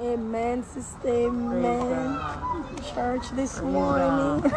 Amen, sister. Amen. Church this morning.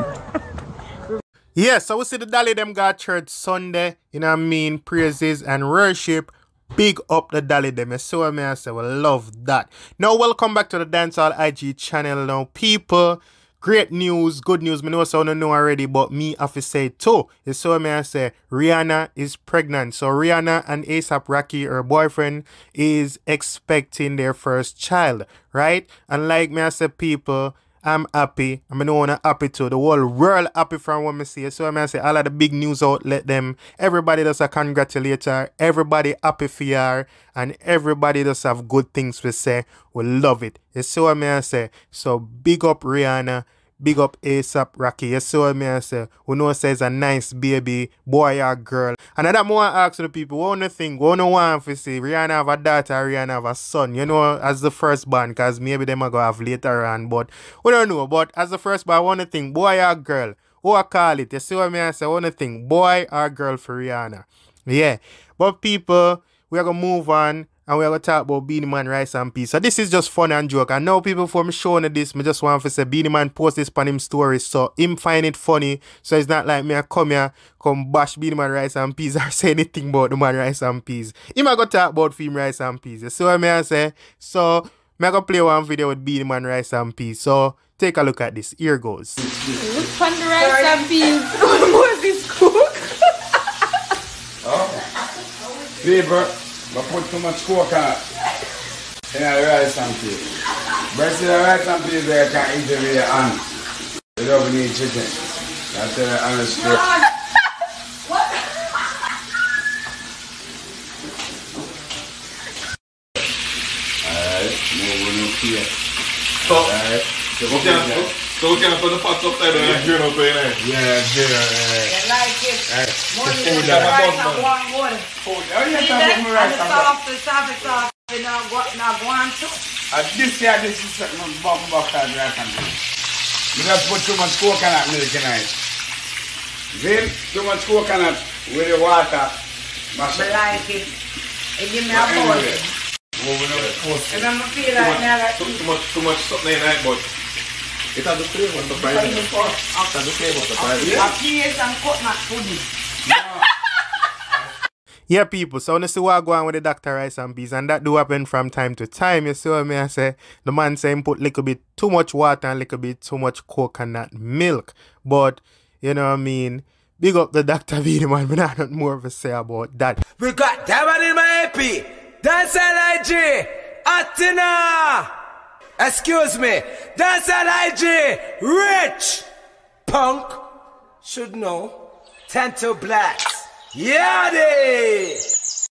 Yeah, so we see the Dolly them got church Sunday, you know what I mean, praises and worship. Big up the Dolly them. So I say we love that. Now welcome back to the Dancehall IG channel now, people. Great news, good news. Me know so I know already, but me have to say it too. So I say Rihanna is pregnant. So Rihanna and A$AP Rocky, her boyfriend, is expecting their first child, right? And like me I say, people, I'm happy. I know I'm happy too. The whole world happy from what I see. So I say all of the big news outlet them. Everybody does a congratulate her. Everybody happy for her. And everybody does have good things to say. We love it. So I say. So big up Rihanna. Big up A$AP Rocky. So I say. We know it's a nice baby, boy or girl. And that more I ask the people, what do you think? What do you want to see? Rihanna have a daughter, Rihanna have a son. You know, as the first born, because maybe them are going to have later on. But we don't know. But as the first born, I want to think, boy or girl? Who I call it? You see what I say? I want to think, boy or girl for Rihanna. Yeah. But people, we are going to move on. And we are going to talk about Beenie Man Rice and Peace. So this is just fun and joke. And now people, before me showing this, me just want to say Beenie Man post this on him story. So him find it funny. So it's not like me I come here, come bash Beenie Man Rice and Peace or say anything about the man Rice and Peace. Him I go talk about film Rice and Peace. You see what I say? So me I go play one video with Beenie Man Rice and Peace. So take a look at this. Here goes. Look from the rice and peas. What's this cook? Oh. People. But put too much coconut in the rice and peas. But see the rice and peas there can eat it with your hand. You don't need chicken. That's the honest truth. What? Alright, moving up here. Alright. So we can put the pots upside down and drain out in there. Yeah, You like it. More than the rice and warm water. Oh, you See that? And the soft, you know, not going to. This is something about rice and peas. You just put too much coconut milk in it. Then, too much coconut with the water. Mash I it. like it. It give me a bowl. Moving up close. And I'm feel like now that Too much something in there, but it has the flavor of the fries. It has the flavor of the fries. a peas and coconut pudding. Yeah, people, so when you see what go on with the Dr. Rice and Peas, and that do happen from time to time, you see what I say? The man say him put a little bit too much water and a little bit too much coconut milk. But, you know what I mean? Big up the Dr. Beenie Man, but I don't more of a say about that. We got Diamond in my AP. Dancehall IG. Atina. Excuse me. Dancehall IG. Rich. Punk. Should know. Tento Blacks. Yadi!